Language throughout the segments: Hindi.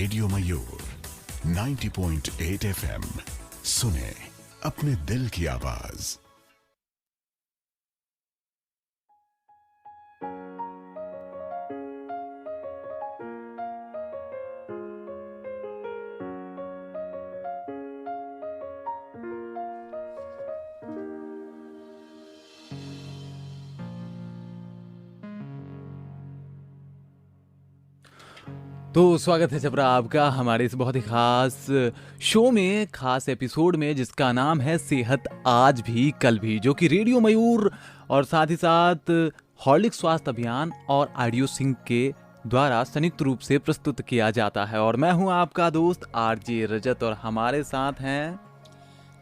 रेडियो मयूर 90.8 FM। सुने अपने दिल की आवाज। तो स्वागत है छपरा आपका हमारे इस बहुत ही खास शो में, खास एपिसोड में, जिसका नाम है सेहत आज भी कल भी, जो कि रेडियो मयूर और साथ ही साथ हॉर्लिक्स स्वास्थ्य अभियान और ऑडियो सिंक के द्वारा संयुक्त रूप से प्रस्तुत किया जाता है। और मैं हूं आपका दोस्त आरजे रजत और हमारे साथ हैं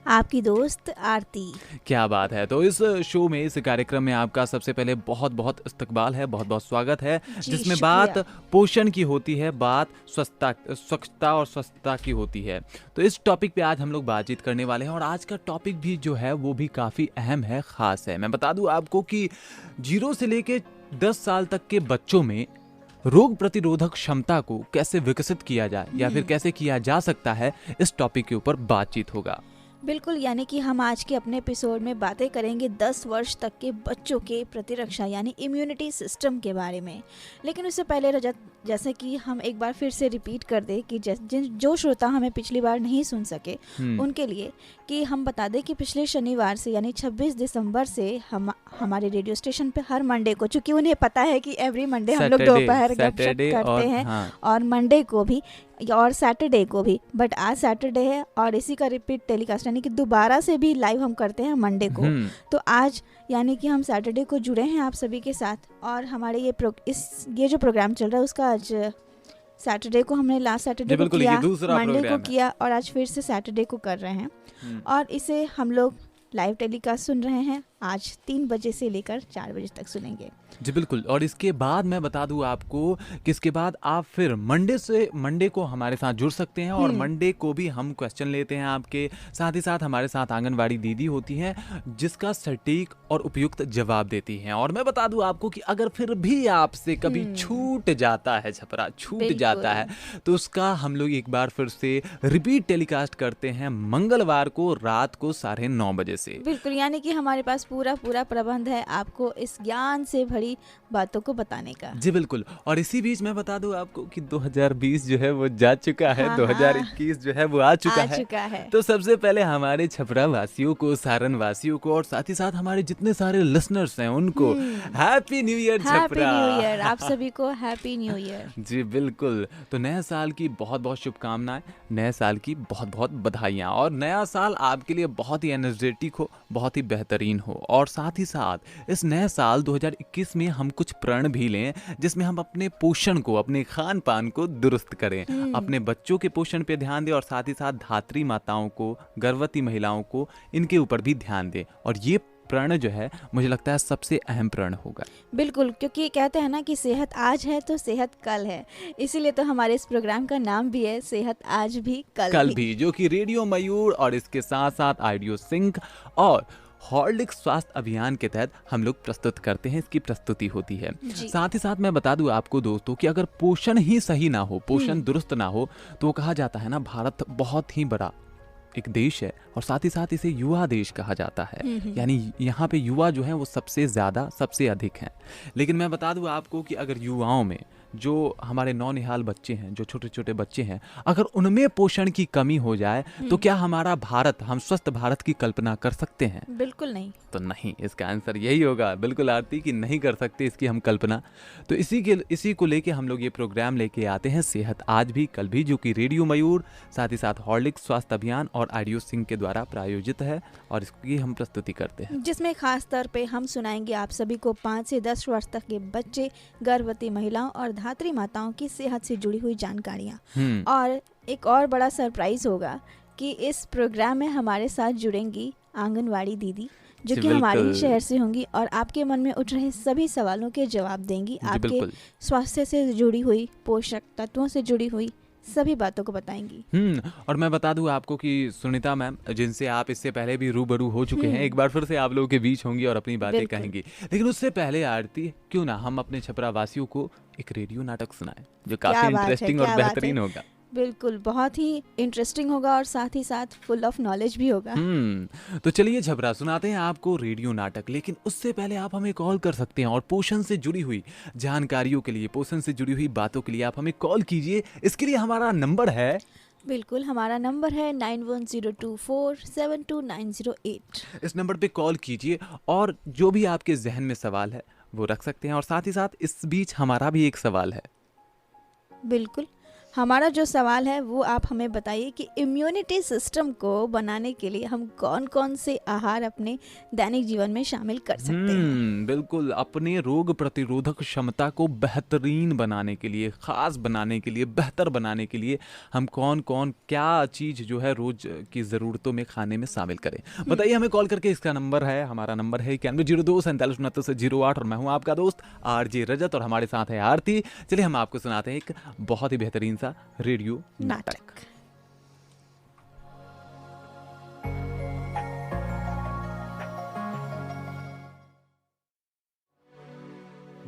आपकी दोस्त आरती। क्या बात है। तो इस शो में, इस कार्यक्रम में आपका सबसे पहले बहुत बहुत इस्तकबाल है, बहुत बहुत स्वागत है, जिसमें बात पोषण की होती है, बात स्वच्छता और स्वस्थता की होती है। तो इस टॉपिक पे आज हम लोग बातचीत करने वाले हैं और आज का टॉपिक भी जो है वो भी काफ़ी अहम है, ख़ास है। मैं बता दूं आपको कि 0 से लेके 10 साल तक के बच्चों में रोग प्रतिरोधक क्षमता को कैसे विकसित किया जाए या फिर कैसे किया जा सकता है, इस टॉपिक के ऊपर बातचीत होगा। बिल्कुल, यानी कि हम आज के अपने एपिसोड में बातें करेंगे 10 वर्ष तक के बच्चों के प्रतिरक्षा यानी इम्यूनिटी सिस्टम के बारे में। लेकिन उससे पहले रजत, जैसे कि हम एक बार फिर से रिपीट कर दें कि जो श्रोता हमें पिछली बार नहीं सुन सके उनके लिए कि हम बता दें कि पिछले शनिवार से यानी 26 दिसंबर से हमारे रेडियो स्टेशन पे हर मंडे को, चूँकि उन्हें पता है कि एवरी मंडे हम लोग दोपहर गपशप करते हैं और मंडे को भी और सैटरडे को भी, बट आज सैटरडे है और इसी का रिपीट टेलीकास्ट यानी कि दोबारा से भी लाइव हम करते हैं मंडे को। तो आज यानी कि हम सैटरडे को जुड़े हैं आप सभी के साथ और हमारे ये जो प्रोग्राम चल रहा है उसका आज सैटरडे को हमने लास्ट सैटरडे को किया, मंडे को किया और आज फिर से सैटरडे को कर रहे हैं और इसे हम लोग लाइव टेलीकास्ट सुन रहे हैं। आज 3 बजे से लेकर 4 बजे तक सुनेंगे जी बिल्कुल। और इसके बाद मैं बता दूं आपको कि इसके बाद आप फिर मंडे को हमारे साथ जुड़ सकते हैं और मंडे को भी हम क्वेश्चन लेते हैं आपके साथ। ही साथ हमारे साथ आंगनवाड़ी दीदी होती हैं जिसका सटीक और उपयुक्त जवाब देती हैं। और मैं बता दूं आपको कि अगर फिर भी आपसे कभी छूट जाता है, छपरा छूट जाता है, तो उसका हम लोग एक बार फिर से रिपीट टेलीकास्ट करते हैं मंगलवार को रात को 9:30 बजे से। बिल्कुल, यानी कि हमारे पास पूरा प्रबंध है आपको इस ज्ञान से भरी बातों को बताने का। जी बिल्कुल। और इसी बीच मैं बता दूं आपको कि 2020 जो है वो जा चुका है, 2021 जो है वो आ चुका है। तो सबसे पहले हमारे छपरा वासियों को, सारण वासियों को और साथ ही साथ हमारे जितने सारे लिसनर्स हैं उनको happy new year Chhapra. Happy new year आप सभी को, हैप्पी न्यू ईयर। जी बिल्कुल। तो नए साल की बहुत बहुत शुभकामनाएं, नए साल की बहुत बहुत बधाइयाँ और नया साल आपके लिए बहुत ही एनर्जेटिक हो, बहुत ही बेहतरीन हो। और साथ ही साथ इस नए साल 2021 में हम कुछ प्रण भी लें जिसमें हम अपने पोषण को, अपने खान पान को दुरुस्त करें, अपने बच्चों के पोषण पे ध्यान दें और साथ ही साथ धात्री माताओं को, गर्भवती महिलाओं को, इनके ऊपर भी ध्यान दें। और ये प्रण जो है मुझे लगता है सबसे अहम प्रण होगा। बिल्कुल, क्योंकि कहते हैं ना कि सेहत आज है तो सेहत कल है, इसीलिए तो हमारे इस प्रोग्राम का नाम भी है सेहत आज भी कल भी, जो कि रेडियो मयूर और इसके साथ साथ ऑडियो सिंक और हॉर्लिक्स स्वास्थ्य अभियान के तहत हम लोग प्रस्तुत करते हैं, इसकी प्रस्तुति होती है। साथ ही साथ मैं बता दूं आपको दोस्तों कि अगर पोषण ही सही ना हो, पोषण दुरुस्त ना हो, तो कहा जाता है ना भारत बहुत ही बड़ा एक देश है और साथ ही साथ इसे युवा देश कहा जाता है। यानी यहाँ पे युवा जो है वो सबसे ज्यादा, सबसे अधिक हैं। लेकिन मैं बता दूं आपको कि अगर युवाओं में जो हमारे नौनिहाल बच्चे हैं, जो छोटे छोटे बच्चे हैं, अगर उनमें पोषण की कमी हो जाए तो क्या हमारा भारत, हम स्वस्थ भारत की कल्पना कर सकते हैं? बिल्कुल नहीं। तो नहीं, इसका आंसर यही होगा, बिल्कुल आरती, कि नहीं कर सकते इसकी हम कल्पना। तो इसी को लेके हम लोग ये प्रोग्राम लेके आते हैं सेहत आज भी कल भी, जो कि रेडियो मयूर साथ ही साथ हॉर्लिक्स स्वास्थ्य अभियान और ऑडियो सिंक के द्वारा प्रायोजित है और इसकी हम प्रस्तुति करते हैं, जिसमें खास तौर पे हम सुनाएंगे आप सभी को 5 से 10 वर्ष तक के बच्चे, गर्भवती महिलाओं और धात्री माताओं की सेहत से जुड़ी हुई जानकारियाँ। और एक और बड़ा सरप्राइज होगा कि इस प्रोग्राम में हमारे साथ जुड़ेंगी आंगनवाड़ी दीदी, जो कि हमारे ही शहर से होंगी और आपके मन में उठ रहे सभी सवालों के जवाब देंगी, आपके स्वास्थ्य से जुड़ी हुई, पोषक तत्वों से जुड़ी हुई सभी बातों को बताएंगी। और मैं बता दूं आपको कि सुनीता मैम, जिनसे आप इससे पहले भी रूबरू हो चुके हैं, एक बार फिर से आप लोगों के बीच होंगी और अपनी बातें कहेंगी। लेकिन उससे पहले आरती, क्यों ना हम अपने छपरा वासियों को एक रेडियो नाटक सुनाएं जो काफी इंटरेस्टिंग और बेहतरीन होगा। बिल्कुल, बहुत ही इंटरेस्टिंग होगा और साथ ही साथ फुल ऑफ नॉलेज भी होगा। तो चलिए झबरा सुनाते हैं आपको रेडियो नाटक, लेकिन उससे पहले आप हमें कॉल कर सकते हैं और पोषण से जुड़ी हुई जानकारियों के लिए, पोषण से जुड़ी हुई बातों के लिए आप हमें कॉल कीजिए। इसके लिए हमारा नंबर है, बिल्कुल, हमारा नंबर है 9102472908। इस नंबर पे कॉल कीजिए और जो भी आपके जहन में सवाल है वो रख सकते हैं। और साथ ही साथ इस बीच हमारा भी एक सवाल है। बिल्कुल, हमारा जो सवाल है वो आप हमें बताइए कि इम्यूनिटी सिस्टम को बनाने के लिए हम कौन कौन से आहार अपने दैनिक जीवन में शामिल कर सकते हैं। बिल्कुल, अपने रोग प्रतिरोधक क्षमता को बेहतरीन बनाने के लिए, खास बनाने के लिए, बेहतर बनाने के लिए हम कौन कौन क्या चीज जो है रोज की जरूरतों में खाने में शामिल करें, बताइए हमें कॉल करके। इसका नंबर है, हमारा नंबर है 9102474908 और मैं हूं आपका दोस्त आरजे रजत और हमारे साथ है आरती। चलिए हम आपको सुनाते हैं एक बहुत ही बेहतरीन सा रेडियो नाटक।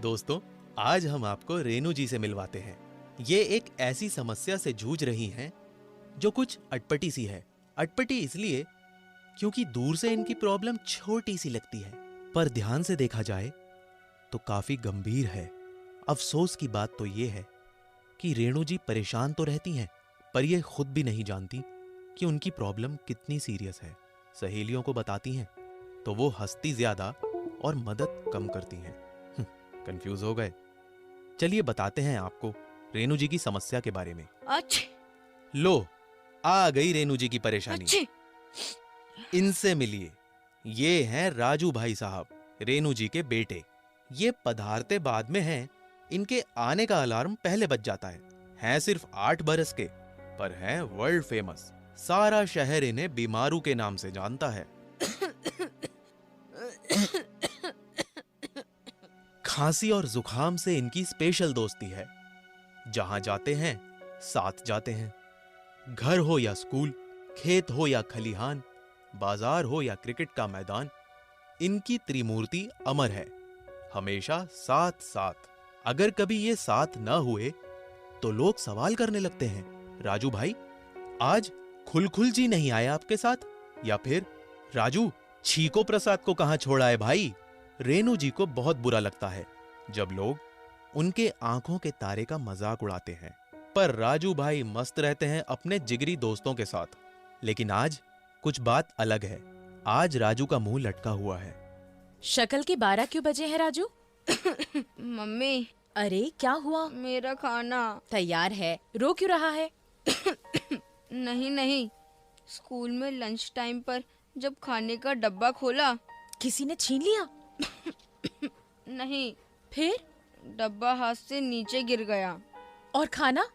दोस्तों, आज हम आपको रेनू जी से मिलवाते हैं। ये एक ऐसी समस्या से जूझ रही हैं जो कुछ अटपटी सी है। अटपटी इसलिए क्योंकि दूर से इनकी प्रॉब्लम छोटी सी लगती है, पर ध्यान से देखा जाए तो काफी गंभीर है। अफसोस की बात तो ये है कि रेणु जी परेशान तो रहती हैं, पर ये खुद भी नहीं जानती कि उनकी प्रॉब्लम कितनी सीरियस है। सहेलियों को बताती हैं तो वो हंसती ज्यादा और मदद कम करती हैं। कंफ्यूज हो गए? चलिए बताते हैं आपको रेणु जी की समस्या के बारे में। लो, आ गई रेणु जी की परेशानी। इनसे मिलिए, ये हैं राजू भाई साहब, रेणु जी के बेटे। ये पधारते बाद में हैं, इनके आने का अलार्म पहले बज जाता है। हैं सिर्फ 8 बरस के, पर हैं वर्ल्ड फेमस। सारा शहर इन्हें बीमारू के नाम से जानता है। खांसी और जुकाम से इनकी स्पेशल दोस्ती है। जहां जाते हैं साथ जाते हैं। घर हो या स्कूल, खेत हो या खलिहान, बाजार हो या क्रिकेट का मैदान, इनकी त्रिमूर्ति अमर है, हमेशा साथ साथ। अगर कभी ये साथ न हुए तो लोग सवाल करने लगते हैं, राजू भाई आज खुलखुल जी नहीं आए आपके साथ? या फिर राजू छीको प्रसाद को कहां छोड़ा है भाई? रेणु जी को बहुत बुरा लगता है जब लोग उनके आंखों के तारे का मजाक उड़ाते हैं, पर राजू भाई मस्त रहते हैं अपने जिगरी दोस्तों के साथ। लेकिन आज कुछ बात अलग है। आज राजू का मुंह लटका हुआ है। शक्ल के 12 क्यों बजे हैं राजू? मम्मी, अरे क्या हुआ? मेरा खाना तैयार है, रो क्यों रहा है? नहीं, स्कूल में लंच टाइम पर जब खाने का डब्बा खोला, किसी ने छीन लिया? नहीं, फिर? डब्बा हाथ से नीचे गिर गया। और खाना?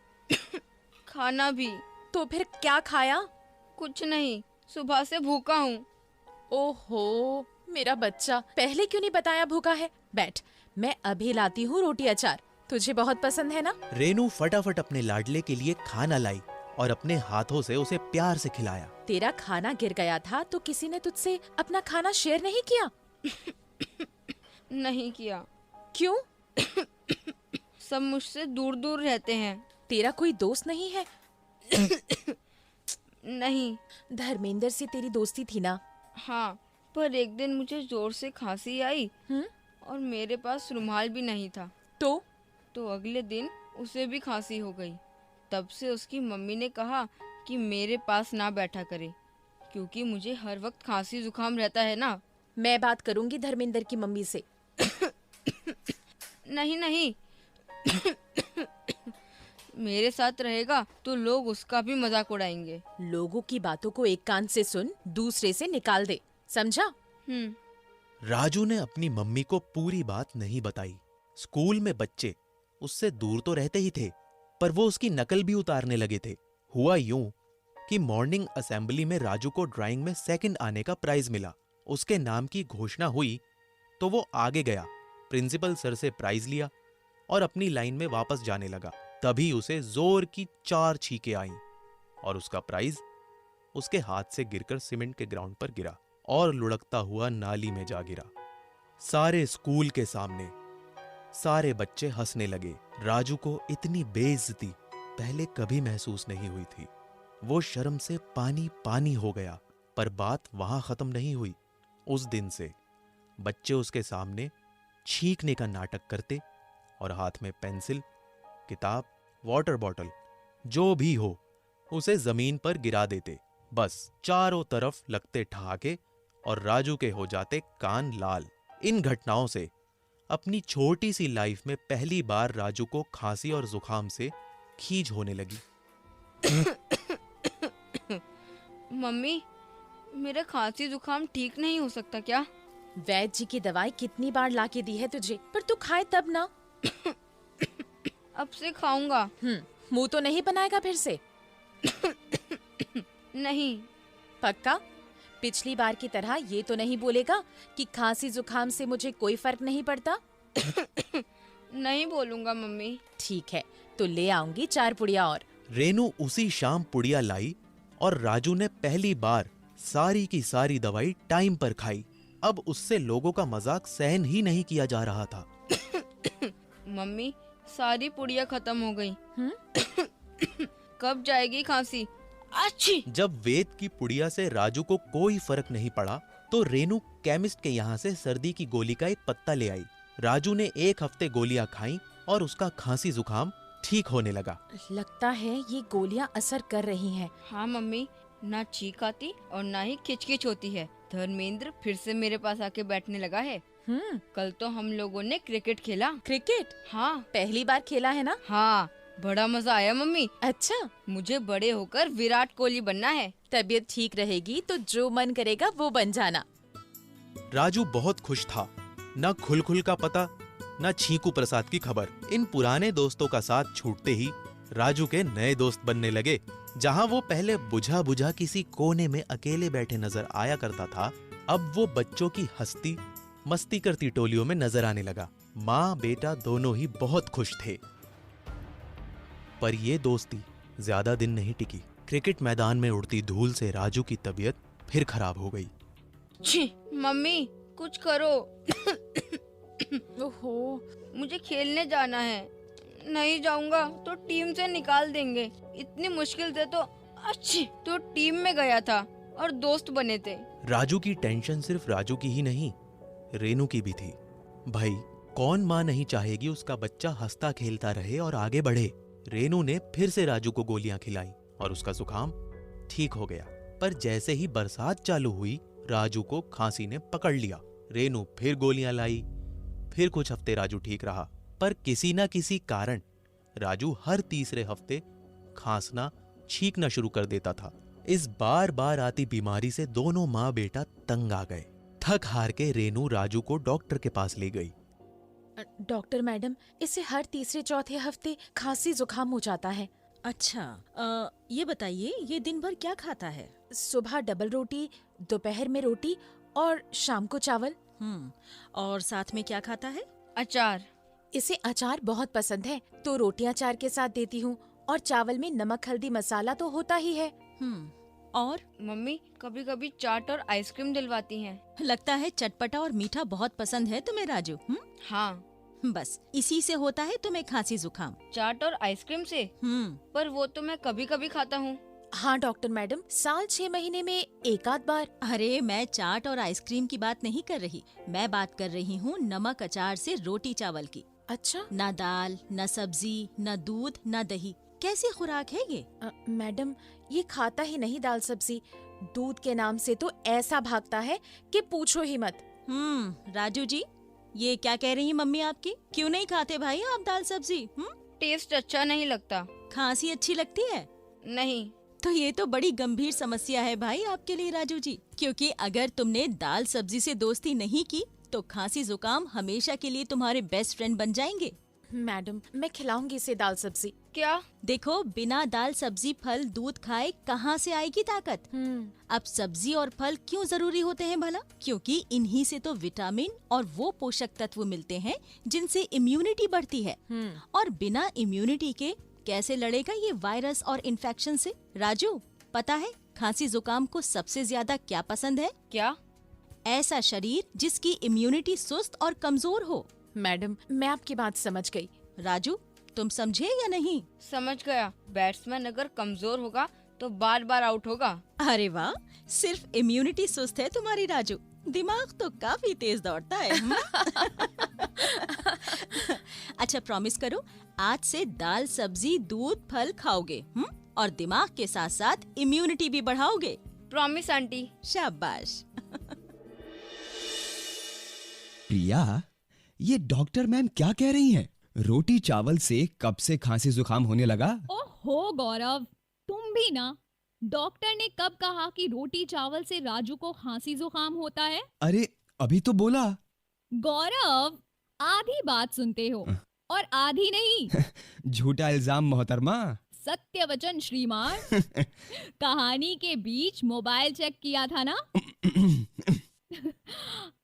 खाना भी। तो फिर क्या खाया? कुछ नहीं, सुबह से भूखा हूँ। ओहो, मेरा बच्चा, पहले क्यों नहीं बताया भूखा है? बैठ, मैं अभी लाती हूँ रोटी अचार, तुझे बहुत पसंद है ना? रेणु फटाफट अपने लाडले के लिए खाना लाई और अपने हाथों से उसे प्यार से खिलाया। तेरा खाना गिर गया था तो किसी ने तुझसे अपना खाना शेयर नहीं किया? नहीं किया। क्यों? सब मुझसे दूर दूर रहते हैं। तेरा कोई दोस्त नहीं है? नहीं। धर्मेंद्र से तेरी दोस्ती थी ना? हाँ, पर एक दिन मुझे जोर से खांसी आई और मेरे पास रुमाल भी नहीं था। तो अगले दिन उसे भी खांसी हो गई। तब से उसकी मम्मी ने कहा कि मेरे पास ना बैठा करे, क्योंकि मुझे हर वक्त खांसी जुकाम रहता है ना। मैं बात करूंगी धर्मेंद्र की मम्मी से। नहीं मेरे साथ रहेगा तो लोग उसका भी मजाक उड़ाएंगे। लोगों की बातों को एक कान से सुन, दूसरे से निकाल दे, समझा? राजू ने अपनी मम्मी को पूरी बात नहीं बताई। स्कूल में बच्चे उससे दूर तो रहते ही थे, पर वो उसकी नकल भी उतारने लगे थे। हुआ यूं कि मॉर्निंग असेंबली में राजू को ड्राइंग में सेकंड आने का प्राइज मिला। उसके नाम की घोषणा हुई तो वो आगे गया, प्रिंसिपल सर से प्राइज लिया और अपनी लाइन में वापस जाने लगा। तभी उसे जोर की 4 छींकें आईं और उसका प्राइज उसके हाथ से गिरकर सीमेंट के ग्राउंड पर गिरा और लुढ़कता हुआ नाली में जा गिरा। सारे स्कूल के सामने सारे बच्चे हंसने लगे। राजू को इतनी बेइज्जती पहले कभी महसूस नहीं हुई थी। वो शर्म से पानी पानी हो गया। पर बात वहां खत्म नहीं हुई। उस दिन से बच्चे उसके सामने छींकने का नाटक करते और हाथ में पेंसिल, किताब, वाटर बॉटल जो भी हो उसे जमीन पर गिरा देते। बस चारों तरफ लगते ठहाके और राजू के हो जाते कान लाल। इन घटनाओं से अपनी छोटी सी लाइफ में पहली बार राजू को खांसी और जुकाम से खींच होने लगी। मम्मी, मेरा खांसी जुकाम ठीक नहीं हो सकता क्या? वैद्य जी की दवाई कितनी बार लाके दी है तुझे, पर तू खाए तब ना। अब से खाऊंगा। मुंह तो नहीं बनाएगा फिर से? नहीं। पक्का? पिछली बार की तरह ये तो नहीं बोलेगा कि खांसी जुकाम से मुझे कोई फर्क नहीं पड़ता? नहीं बोलूंगा मम्मी। ठीक है, तो ले आऊंगी 4 पुड़िया और। रेनू उसी शाम पुड़िया लाई और राजू ने पहली बार सारी की सारी दवाई टाइम पर खाई। अब उससे लोगों का मजाक सहन ही नहीं किया जा रहा था। मम्मी, सारी पुड़िया खत्म हो गई। कब जाएगी खांसी? अच्छी। जब वेद की पुड़िया से राजू को कोई फर्क नहीं पड़ा तो रेनू केमिस्ट के यहाँ से सर्दी की गोली का एक पत्ता ले आई। राजू ने 1 हफ्ते गोलियां खाई और उसका खांसी जुकाम ठीक होने लगा। लगता है ये गोलियां असर कर रही हैं। हाँ मम्मी, ना छींक आती और ना ही खिचखिच होती है। धर्मेंद्र फिर से मेरे पास आके बैठने लगा है। कल तो हम लोगों ने क्रिकेट खेला। क्रिकेट? हाँ, पहली बार खेला है ना? हाँ, बड़ा मजा आया मम्मी। अच्छा, मुझे बड़े होकर विराट कोहली बनना है। तबीयत ठीक रहेगी तो जो मन करेगा वो बन जाना। राजू बहुत खुश था। न खुल का पता, न छींकू प्रसाद की खबर। इन पुराने दोस्तों का साथ छूटते ही राजू के नए दोस्त बनने लगे। जहां वो पहले बुझा बुझा किसी कोने में अकेले बैठे नजर आया करता था, अब वो बच्चों की हंसती मस्ती करती टोलियों में नजर आने लगा। माँ बेटा दोनों ही बहुत खुश थे। पर ये दोस्ती ज्यादा दिन नहीं टिकी। क्रिकेट मैदान में उड़ती धूल से राजू की तबीयत फिर खराब हो गई। छी, मम्मी कुछ करो। ओहो, मुझे खेलने जाना है। नहीं जाऊंगा तो टीम से निकाल देंगे। इतनी मुश्किल से तो टीम में गया था और दोस्त बने थे। राजू की टेंशन सिर्फ राजू की ही नहीं, रेनू की भी थी। भाई, कौन माँ नहीं चाहेगी उसका बच्चा हंसता खेलता रहे और आगे बढ़े। रेनू ने फिर से राजू को गोलियां खिलाई और उसका जुकाम ठीक हो गया। पर जैसे ही बरसात चालू हुई, राजू को खांसी ने पकड़ लिया। रेनू फिर गोलियां लाई। फिर कुछ हफ्ते राजू ठीक रहा, पर किसी न किसी कारण राजू हर तीसरे हफ्ते खांसना, छींकना शुरू कर देता था। इस बार बार आती बीमारी से दोनों माँ बेटा तंग आ गए। थक हार के रेनू राजू को डॉक्टर के पास ले गई। डॉक्टर मैडम, इसे हर तीसरे चौथे हफ्ते खांसी जुकाम हो जाता है। अच्छा, ये बताइए, ये दिन भर क्या खाता है? सुबह डबल रोटी, दोपहर में रोटी और शाम को चावल। और साथ में क्या खाता है? अचार। इसे अचार बहुत पसंद है तो रोटियां अचार के साथ देती हूँ और चावल में नमक हल्दी मसाला तो होता ही है। और मम्मी कभी कभी चाट और आइसक्रीम दिलवाती हैं। लगता है चटपटा और मीठा बहुत पसंद है तुम्हें राजू। हाँ, बस इसी से होता है तुम्हें खांसी जुकाम। चाट और आइसक्रीम से? पर वो तो मैं कभी कभी खाता हूँ। हाँ डॉक्टर मैडम, साल 6 महीने में एक आध बार। अरे मैं चाट और आइसक्रीम की बात नहीं कर रही, मैं बात कर रही हूँ नमक अचार से रोटी चावल की। अच्छा? ना दाल, ना सब्जी, ना दूध, ना दही। कैसी खुराक है ये? मैडम, ये खाता ही नहीं दाल सब्जी। दूध के नाम से तो ऐसा भागता है कि पूछो ही मत। राजू जी, ये क्या कह रही है मम्मी आपकी? क्यों नहीं खाते भाई आप दाल सब्जी? टेस्ट अच्छा नहीं लगता। खांसी अच्छी लगती है? नहीं। तो ये तो बड़ी गंभीर समस्या है भाई आपके लिए राजू जी, क्योंकि अगर तुमने दाल सब्जी से दोस्ती नहीं की तो खांसी जुकाम हमेशा के लिए तुम्हारे बेस्ट फ्रेंड बन जाएंगे। मैडम, मैं खिलाऊंगी इसे दाल सब्जी। क्या? देखो, बिना दाल सब्जी फल दूध खाए कहाँ से आएगी ताकत? अब सब्जी और फल क्यों जरूरी होते हैं भला? क्योंकि इन्हीं से तो विटामिन और वो पोषक तत्व मिलते हैं जिनसे इम्यूनिटी बढ़ती है। और बिना इम्यूनिटी के कैसे लड़ेगा ये वायरस और इन्फेक्शन से? राजू, पता है खांसी जुकाम को सबसे ज्यादा क्या पसंद है? क्या? ऐसा शरीर जिसकी इम्यूनिटी सुस्त और कमजोर हो। मैडम, मैं आपकी बात समझ गई। राजू, तुम समझे या नहीं? समझ गया। बैट्समैन अगर कमजोर होगा तो बार बार आउट होगा। अरे वाह, सिर्फ इम्यूनिटी सुस्त है तुम्हारी राजू, दिमाग तो काफी तेज दौड़ता है। अच्छा प्रॉमिस करो, आज से दाल सब्जी दूध फल खाओगे और दिमाग के साथ साथ इम्यूनिटी भी बढ़ाओगे। Promise aunty. शाबाश। प्रिया, ये डॉक्टर मैम क्या कह रही हैं? रोटी चावल से कब से खांसी जुकाम होने लगा? ओहो गौरव, तुम भी ना। डॉक्टर ने कब कहा कि रोटी चावल से राजू को खांसी जुकाम होता है? अरे अभी तो बोला। गौरव, आधी बात सुनते हो और आधी नहीं। झूठा इल्जाम मोहतरमा। सत्य वचन श्रीमान। कहानी के बीच मोबाइल चेक किया था ना?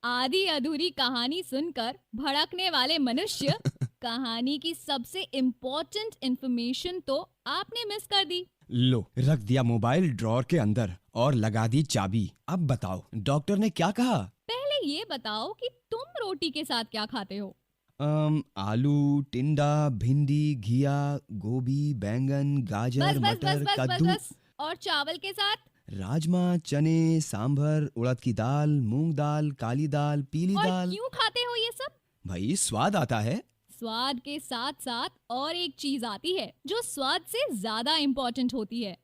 आधी अधूरी कहानी सुनकर भड़कने वाले मनुष्य, कहानी की सबसे इम्पोर्टेंट इंफॉर्मेशन तो आपने मिस कर दी। लो, रख दिया मोबाइल ड्रॉर के अंदर और लगा दी चाबी। अब बताओ डॉक्टर ने क्या कहा? पहले ये बताओ कि तुम रोटी के साथ क्या खाते हो? आलू, टिंडा, भिंडी, घिया, गोभी, बैंगन, गाजर, मटर, कद्दू। और चावल के साथ? राजमा, चने, सांभर, उड़द की दाल, मूंग दाल, काली दाल, पीली और दाल। क्यों खाते हो ये सब? भाई स्वाद आता है। स्वाद के साथ साथ और एक चीज आती है जो स्वाद से ज्यादा इम्पोर्टेंट होती है।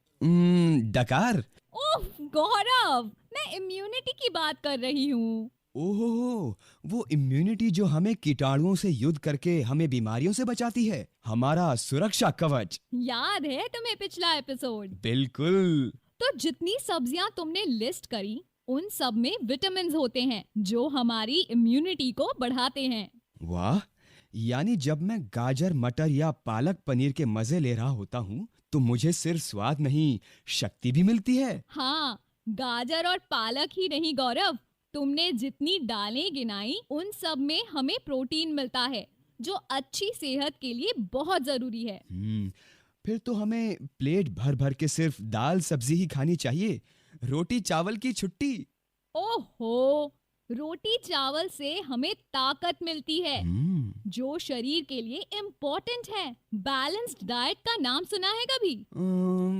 डकार। ओह गौरव, मैं इम्यूनिटी की बात कर रही हूँ। ओहो, वो इम्यूनिटी जो हमें कीटाणुओं से युद्ध करके हमें बीमारियों से बचाती है, हमारा सुरक्षा कवच। याद है तुम्हें पिछला एपिसोड? बिल्कुल। तो जितनी सब्जियां तुमने लिस्ट करी, उन सब में विटामिन्स होते हैं जो हमारी इम्यूनिटी को बढ़ाते हैं। वाह, यानी जब मैं गाजर, मटर या पालक पनीर के मजे ले रहा होता हूँ तो मुझे सिर्फ स्वाद नहीं, शक्ति भी मिलती है। हाँ, गाजर और पालक ही नहीं गौरव, तुमने जितनी दालें गिनाई उन सब में हमें प्रोटीन मिलता है जो अच्छी सेहत के लिए बहुत जरूरी है। फिर तो हमें प्लेट भर भर के सिर्फ दाल सब्जी ही खानी चाहिए, रोटी चावल की छुट्टी। ओहो, रोटी चावल से हमें ताकत मिलती है जो शरीर के लिए इम्पोर्टेंट है। बैलेंस्ड डाइट का नाम सुना है कभी?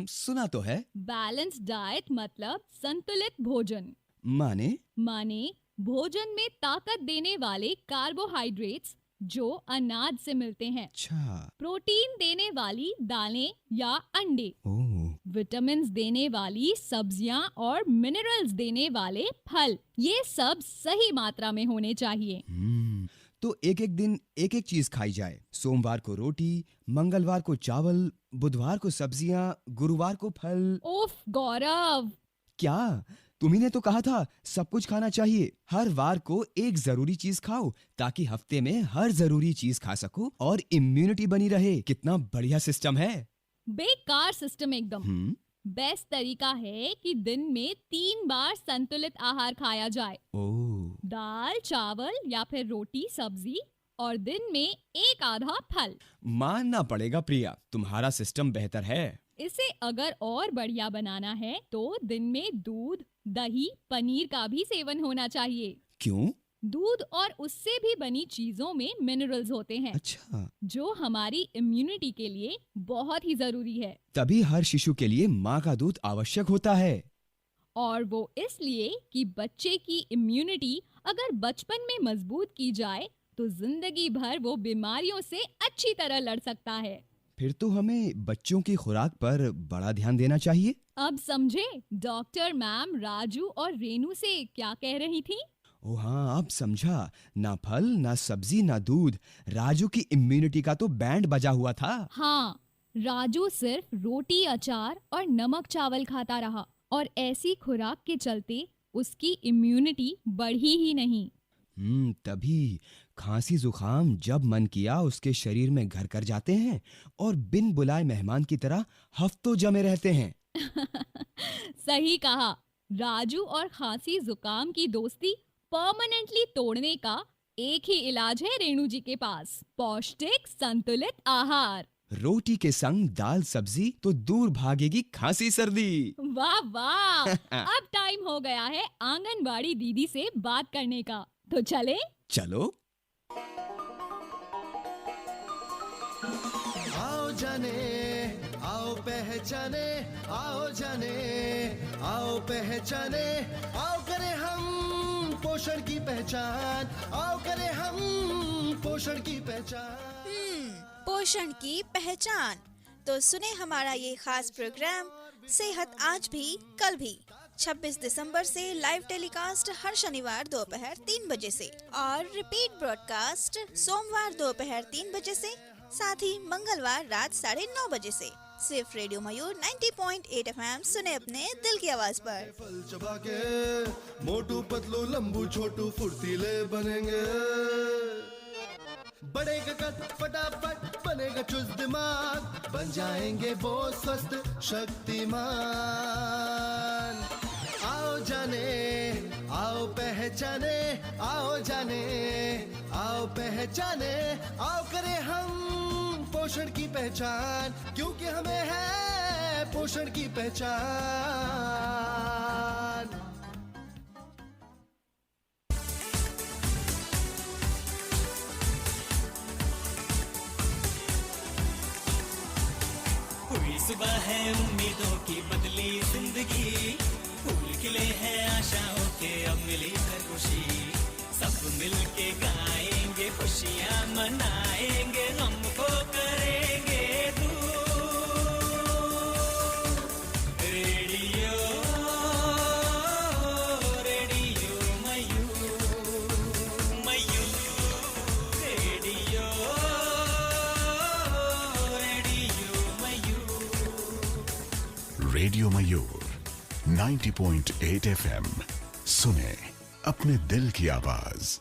सुना तो है। बैलेंस्ड डाइट मतलब संतुलित भोजन। माने भोजन में ताकत देने वाले कार्बोहाइड्रेट्स जो अनाज से मिलते हैं। अच्छा। प्रोटीन देने वाली दालें या अंडे। ओह। विटामिन्स देने वाली सब्जियां और मिनरल्स देने वाले फल, ये सब सही मात्रा में होने चाहिए। तो एक एक दिन एक एक चीज खाई जाए। सोमवार को रोटी, मंगलवार को चावल, बुधवार को सब्जियां, गुरुवार को फल। उफ गौरव, क्या तुम्ही ने तो कहा था सब कुछ खाना चाहिए। हर वार को एक जरूरी चीज खाओ ताकि हफ्ते में हर जरूरी चीज खा सको और इम्यूनिटी बनी रहे। कितना बढ़िया सिस्टम है। बेकार सिस्टम एकदम। बेस्ट तरीका है कि दिन में 3 बार संतुलित आहार खाया जाए। दाल, चावल या फिर रोटी, सब्जी, और दिन में एक आधा फल। मानना पड़ेगा प्रिया, तुम्हारा सिस्टम बेहतर है। इसे अगर और बढ़िया बनाना है तो दिन में दूध, दही, पनीर का भी सेवन होना चाहिए। क्यों? दूध और उससे भी बनी चीजों में मिनरल्स होते हैं। अच्छा। जो हमारी इम्यूनिटी के लिए बहुत ही जरूरी है। तभी हर शिशु के लिए माँ का दूध आवश्यक होता है। और वो इसलिए कि बच्चे की इम्यूनिटी अगर बचपन में मजबूत की जाए तो जिंदगी भर वो बीमारियों से अच्छी तरह लड़ सकता है। फिर तो हमें बच्चों की खुराक पर बड़ा ध्यान देना चाहिए। अब समझे डॉक्टर मैम राजू और रेनू से क्या कह रही थी? ओ हाँ, अब समझा। ना फल, ना सब्जी, ना दूध। राजू की इम्यूनिटी का तो बैंड बजा हुआ था। हाँ, राजू सिर्फ रोटी, अचार और नमक चावल खाता रहा और ऐसी खुराक के चलते उसकी इम्यूनिटी बढ़ी ही नहीं। तभी खांसी जुकाम जब मन किया उसके शरीर में घर कर जाते हैं और बिन बुलाए मेहमान की तरह हफ्तों जमे रहते हैं। सही कहा। राजू और खांसी जुकाम की दोस्ती परमानेंटली तोड़ने का एक ही इलाज है रेणु जी के पास, पौष्टिक संतुलित आहार। रोटी के संग दाल सब्जी तो दूर भागेगी खांसी सर्दी। वाह वाह। अब टाइम हो गया है आंगनबाड़ी दीदी से बात करने का, तो चले? चलो। जाने, आओ पहचाने, आओ जाने, आओ पहचाने, आओ करें हम पोषण की पहचान, आओ करें हम पोषण की पहचान। पोषण की पहचान। तो सुने हमारा ये खास प्रोग्राम सेहत आज भी कल भी 26 दिसंबर से लाइव टेलीकास्ट हर शनिवार दोपहर 3 बजे से और रिपीट ब्रॉडकास्ट सोमवार दोपहर 3 बजे से, साथ ही मंगलवार रात 9:30 बजे से सिर्फ रेडियो मयूर 90.8 FM सुने अपने दिल की आवाज पर। फल चबा के मोटू पतलू लंबू छोटू फुर्तीले बनेंगे, बढ़ेगा कद फटाफट बनेगा चुस्त दिमाग, बन जाएंगे वो स्वस्थ शक्तिमान। आओ जाने, आओ पहचाने, आओ जाने, आओ पहचाने, आओ करें हम पोषण की पहचान, क्योंकि हमें है पोषण की पहचान। सुबह है उम्मीदों की बदली जिंदगी, फूल खिले हैं आशाओं के अब मिली हर खुशी, सब मिलके गाएंगे खुशियाँ मनाएंगे, हमको करेंगे दूर। रेडियो रेडियो मयूर, मयूर रेडियो रेडियो मयूर 90.8 FM सुने अपने दिल की आवाज।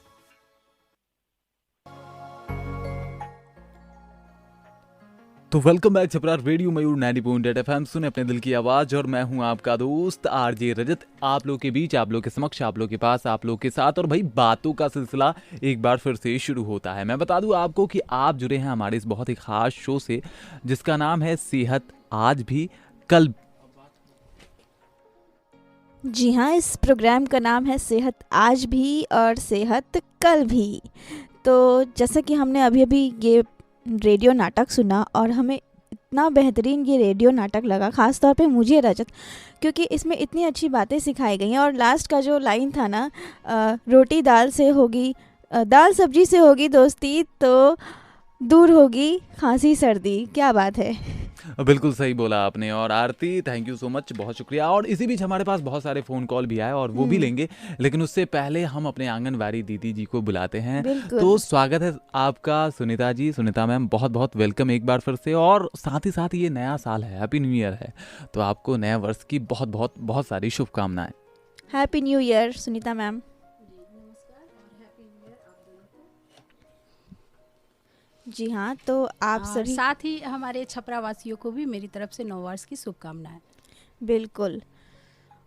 तो वेलकम बैक छपरा रेडियो मयूर 90.8 FM सुने अपने दिल की आवाज, और मैं हूं आपका दोस्त आरजे रजत, आप लोग के बीच, आप लोग के समक्ष, आप लोग के पास, आप लोग के साथ। और भाई बातों का सिलसिला एक बार फिर से शुरू होता है। मैं बता दूं आपको कि आप जुड़े हैं हमारे इस बहुत ही खास शो से जिसका नाम है सेहत आज भी कल। जी हाँ, इस प्रोग्राम का नाम है सेहत आज भी और सेहत कल भी। तो जैसा कि हमने अभी अभी ये रेडियो नाटक सुना और हमें इतना बेहतरीन ये रेडियो नाटक लगा, ख़ास तौर पे मुझे रजत, क्योंकि इसमें इतनी अच्छी बातें सिखाई गई हैं। और लास्ट का जो लाइन था ना, रोटी दाल से होगी, दाल सब्जी से होगी दोस्ती तो दूर होगी खांसी सर्दी। क्या बात है, बिल्कुल सही बोला आपने। और आरती, थैंक यू सो मच, बहुत शुक्रिया। और इसी बीच हमारे पास बहुत सारे फ़ोन कॉल भी आए और वो भी लेंगे, लेकिन उससे पहले हम अपने आंगनवाड़ी दीदी जी को बुलाते हैं। तो स्वागत है आपका सुनीता जी। सुनीता मैम, बहुत बहुत वेलकम एक बार फिर से। और साथ ही साथ ये नया साल है, हैप्पी न्यू ईयर है, तो आपको नए वर्ष की बहुत बहुत बहुत सारी शुभकामनाएं। Happy new year Sunita ma'am. जी हाँ, तो आप सभी, साथ ही हमारे छपरा वासियों को भी मेरी तरफ से नववर्ष की शुभकामनाएं। बिल्कुल।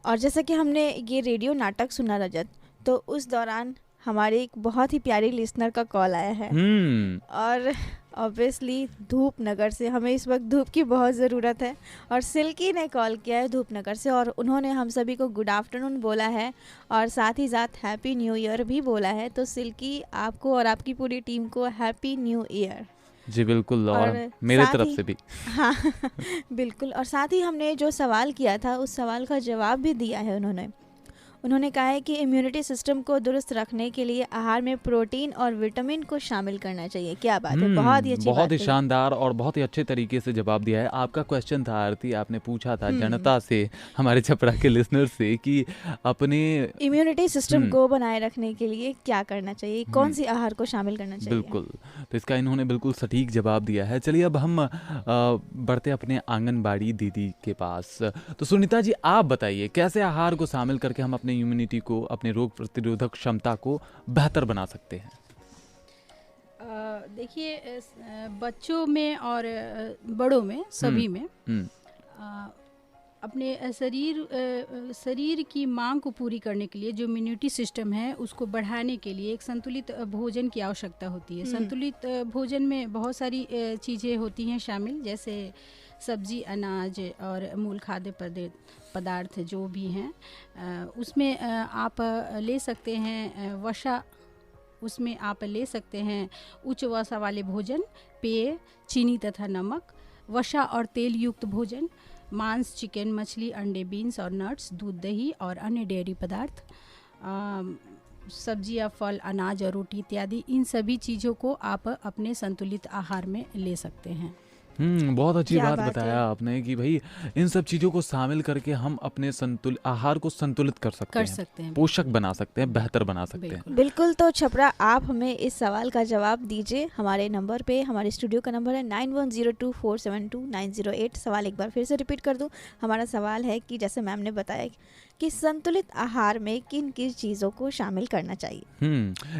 और जैसा कि हमने ये रेडियो नाटक सुना रजत, तो उस दौरान हमारे एक बहुत ही प्यारी लिसनर का कॉल आया है। और ऑब्वियसली धूपनगर से, हमें इस वक्त धूप की बहुत ज़रूरत है, और सिल्की ने कॉल किया है धूपनगर से, और उन्होंने हम सभी को गुड आफ्टरनून बोला है और साथ ही साथ हैप्पी न्यू ईयर भी बोला है। तो सिल्की, आपको और आपकी पूरी टीम को हैप्पी न्यू ईयर। जी बिल्कुल, और मेरे तरफ से भी। हाँ बिल्कुल। और साथ ही हमने जो सवाल किया था उस सवाल का जवाब भी दिया है उन्होंने कहा है कि इम्यूनिटी सिस्टम को दुरुस्त रखने के लिए आहार में प्रोटीन और विटामिन को शामिल करना चाहिए। क्या बात है, बहुत ही अच्छी बात है, बहुत ही शानदार और बहुत ही अच्छे तरीके से जवाब दिया है। आपका क्वेश्चन था आरती, आपने पूछा था जनता से, हमारे छपरा के लिसनर से, कि अपने इम्यूनिटी सिस्टम को बनाए रखने के लिए क्या करना चाहिए, कौन सी आहार को शामिल करना चाहिए। बिल्कुल, तो इसका इन्होंने बिल्कुल सटीक जवाब दिया है। चलिए अब हम बढ़ते अपने आंगनबाड़ी दीदी के पास। तो सुनीता जी, आप बताइए कैसे आहार को शामिल करके हम अपने इम्यूनिटी को, अपने रोग प्रतिरोधक क्षमता को बेहतर बना सकते हैं। देखिए, बच्चों में और बड़ों में, सभी में अपने शरीर की मांग को पूरी करने के लिए जो इम्यूनिटी सिस्टम है उसको बढ़ाने के लिए एक संतुलित भोजन की आवश्यकता होती है। संतुलित भोजन में बहुत सारी चीज़ें होती हैं शामिल, जैसे सब्जी, अनाज और मूल खाद्य पदार्थ जो भी हैं, उसमें आप ले सकते हैं वसा, उसमें आप ले सकते हैं उच्च वसा वाले भोजन, पेय, चीनी तथा नमक, वसा और तेल युक्त भोजन, मांस, चिकन, मछली, अंडे, बीन्स और नट्स, दूध, दही और अन्य डेयरी पदार्थ, सब्जियां, फल, अनाज और रोटी इत्यादि, इन सभी चीज़ों को आप अपने संतुलित आहार में ले सकते हैं। बहुत अच्छी क्या बात बात बताया है। आपने कि भाई इन सब चीज़ों को शामिल करके हम अपने आहार को संतुलित कर सकते हैं, पोषक बना सकते हैं, बेहतर बना सकते हैं। बिल्कुल। तो छपरा, आप हमें इस सवाल का जवाब दीजिए हमारे नंबर पे। हमारे स्टूडियो का नंबर है 9102472908। सवाल एक बार फिर से रिपीट कर दूं। हमारा सवाल है कि जैसे मैम ने बताया कि संतुलित आहार में किन किन चीज़ों को शामिल करना चाहिए।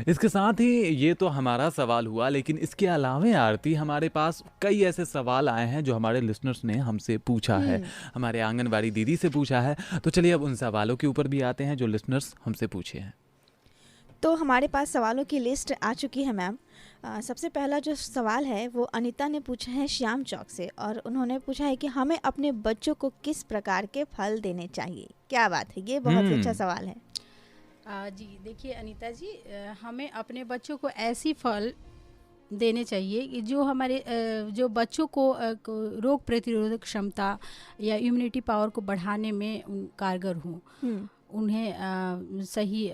इसके साथ ही ये तो हमारा सवाल हुआ, लेकिन इसके अलावा आरती हमारे पास कई ऐसे सवाल आए हैं जो हमारे लिसनर्स ने हमसे पूछा है, हमारे आंगनबाड़ी दीदी से पूछा है। तो चलिए अब उन सवालों के ऊपर भी आते हैं जो लिसनर्स हमसे पूछे हैं। तो हमारे पास सवालों की लिस्ट आ चुकी है मैम। सबसे पहला जो सवाल है वो अनीता ने पूछा है श्याम चौक से, और उन्होंने पूछा है कि हमें अपने बच्चों को किस प्रकार के फल देने चाहिए। क्या बात है, ये बहुत ही अच्छा सवाल है। जी देखिए अनीता जी, हमें अपने बच्चों को ऐसी फल देने चाहिए कि जो हमारे जो बच्चों को रोग प्रतिरोधक क्षमता या इम्यूनिटी पावर को बढ़ाने में कारगर हों। उन्हें सही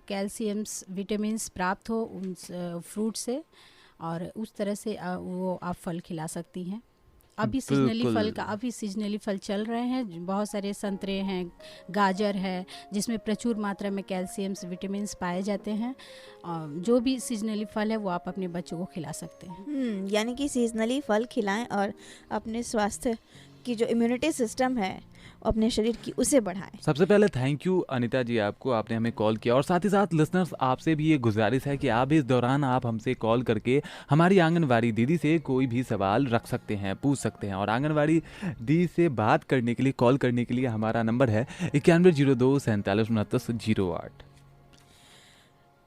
कैल्शियम्स, विटामिन्स प्राप्त हो उन फ्रूट से, और उस तरह से वो आप फल खिला सकती हैं। अभी सीजनली फल चल रहे हैं, बहुत सारे संतरे हैं, गाजर है जिसमें प्रचुर मात्रा में कैल्शियम्स, विटामिन्स पाए जाते हैं। जो भी सीजनली फल है वो आप अपने बच्चों को खिला सकते हैं। यानी कि सीजनली फल खिलाएं और अपने स्वास्थ्य की जो इम्यूनिटी सिस्टम है अपने शरीर की उसे बढ़ाएं। सबसे पहले थैंक यू अनीता जी आपको, आपने हमें कॉल किया। और साथ ही साथ लिसनर्स आपसे भी ये गुजारिश है कि आप इस दौरान आप हमसे कॉल करके हमारी आंगनवाड़ी दीदी से कोई भी सवाल रख सकते हैं, पूछ सकते हैं। और आंगनवाड़ी दीदी से बात करने के लिए, कॉल करने के लिए हमारा नंबर है 9102474908।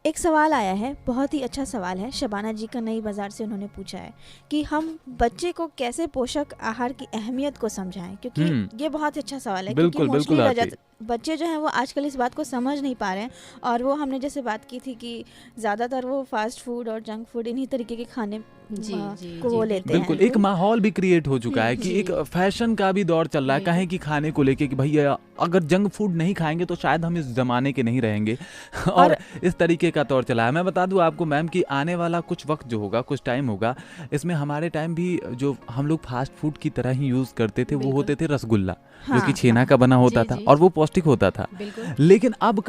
एक सवाल आया है, बहुत ही अच्छा सवाल है, शबाना जी का नई बाजार से। उन्होंने पूछा है कि हम बच्चे को कैसे पोषक आहार की अहमियत को समझाएं, क्योंकि ये बहुत अच्छा सवाल है। बिल्कुल, क्योंकि बिल्कुल मोस्टली बच्चे जो हैं वो आजकल इस बात को समझ नहीं पा रहे हैं, और वो हमने जैसे बात की थी कि ज़्यादातर वो फास्ट फूड और जंक फूड इन्हीं तरीके के खाने को वो लेते हैं। बिल्कुल, एक माहौल भी क्रिएट हो चुका है कि एक फैशन का भी दौर चल रहा है कहें कि खाने को लेके कि भैया अगर जंक फूड नहीं खाएंगे तो शायद हम इस जमाने के नहीं रहेंगे और इस तरीके का दौर चला है। मैं बता दूं आपको मैम कि आने वाला कुछ वक्त जो होगा, कुछ टाइम होगा, इसमें हमारे टाइम भी जो हम लोग फास्ट फूड की तरह ही यूज करते थे वो होते थे रसगुल्ला, जो कि छेना का बना होता था और वो पौष्टिक होता था। लेकिन अब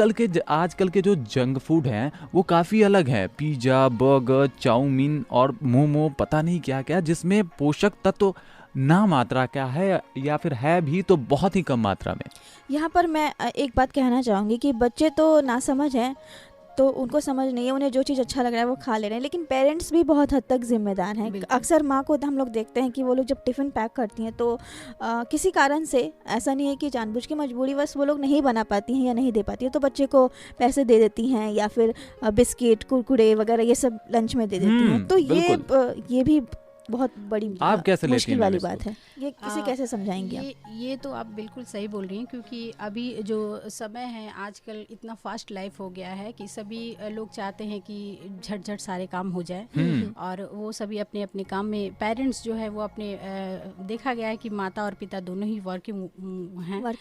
आजकल के जो जंक फूड हैं वो काफी अलग है। पिज्जा, बर्गर, चाउमीन और मोमो, पता नहीं क्या क्या, जिसमें पोषक तत्व ना मात्रा क्या है या फिर है भी तो बहुत ही कम मात्रा में। यहाँ पर मैं एक बात कहना चाहूँगी कि बच्चे तो नासमझ हैं, तो उनको समझ नहीं है, उन्हें जो चीज़ अच्छा लग रहा है वो खा ले रहे हैं, लेकिन पेरेंट्स भी बहुत हद तक जिम्मेदार हैं। अक्सर माँ को हम लोग देखते हैं कि वो लोग जब टिफ़िन पैक करती हैं तो किसी कारण से, ऐसा नहीं है कि जानबूझ के, मजबूरीवश वो लोग नहीं बना पाती हैं या नहीं दे पाती हैं, तो बच्चे को पैसे दे देती हैं या फिर बिस्किट, कुरकुरे वगैरह ये सब लंच में दे देती हैं। तो ये भी बहुत बड़ी आप कैसे मुश्किल वाली बात है। ये किसे कैसे समझाएंगे आप? ये तो आप बिल्कुल सही बोल रही हैं, क्योंकि अभी जो समय है आजकल इतना फास्ट लाइफ हो गया है कि सभी लोग चाहते हैं कि झट सारे काम हो जाए, और वो सभी अपने अपने काम में, पेरेंट्स जो है वो अपने देखा गया है कि माता और पिता दोनों ही वर्किंग हैं,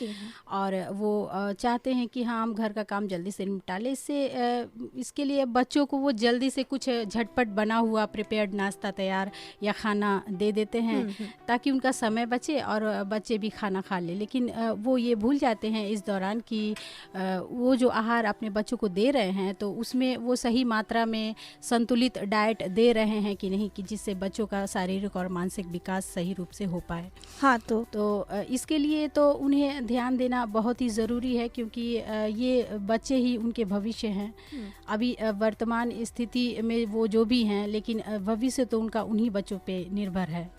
और वो चाहते हैं कि हाँ हम घर का काम जल्दी से निपटा लें। इसके लिए बच्चों को वो जल्दी से कुछ झटपट बना हुआ प्रिपेयर्ड नाश्ता तैयार या खाना दे देते हैं ताकि उनका समय बचे और बच्चे भी खाना खा ले। लेकिन वो ये भूल जाते हैं इस दौरान कि वो जो आहार अपने बच्चों को दे रहे हैं तो उसमें वो सही मात्रा में संतुलित डाइट दे रहे हैं कि नहीं, कि जिससे बच्चों का शारीरिक और मानसिक विकास सही रूप से हो पाए। हाँ, तो इसके लिए तो उन्हें ध्यान देना बहुत ही ज़रूरी है, क्योंकि ये बच्चे ही उनके भविष्य हैं। अभी वर्तमान स्थिति में वो जो भी हैं, लेकिन भविष्य तो उनका उन्हीं बच्चों पे निर्भर है।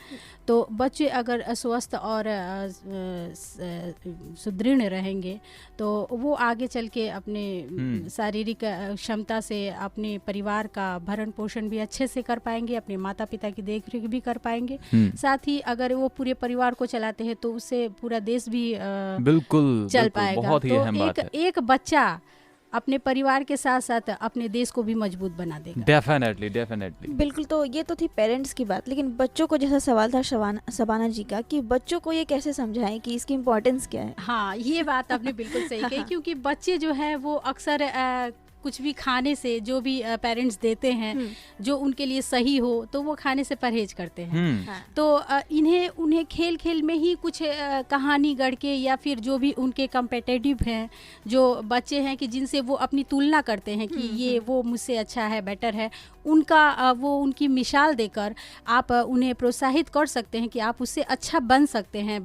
तो बच्चे अगर स्वस्थ और सुदृढ़ रहेंगे तो वो आगे चल के अपने शारीरिक क्षमता से अपने परिवार का भरण पोषण भी अच्छे से कर पाएंगे, अपने माता पिता की देखरेख भी कर पाएंगे। साथ ही अगर वो पूरे परिवार को चलाते हैं तो उससे पूरा देश भी बिल्कुल चल पाएगा। बहुत ही अहम बात है। एक बच्चा अपने परिवार के साथ साथ अपने देश को भी मजबूत बना देगा। Definitely definitely. बिल्कुल। तो ये तो थी पेरेंट्स की बात, लेकिन बच्चों को जैसा सवाल था शबाना जी का कि बच्चों को ये कैसे समझाएं कि इसकी इम्पोर्टेंस क्या है। हाँ, ये बात आपने बिल्कुल सही कही, क्योंकि बच्चे जो है वो अक्सर कुछ भी खाने से, जो भी पेरेंट्स देते हैं जो उनके लिए सही हो, तो वो खाने से परहेज करते हैं। हाँ। तो उन्हें खेल खेल में ही कुछ कहानी गढ़ के, या फिर जो भी उनके कम्पिटिटिव हैं, जो बच्चे हैं कि जिनसे वो अपनी तुलना करते हैं कि ये वो मुझसे अच्छा है, बेटर है, वो उनकी मिसाल देकर आप उन्हें प्रोत्साहित कर सकते हैं कि आप उससे अच्छा बन सकते हैं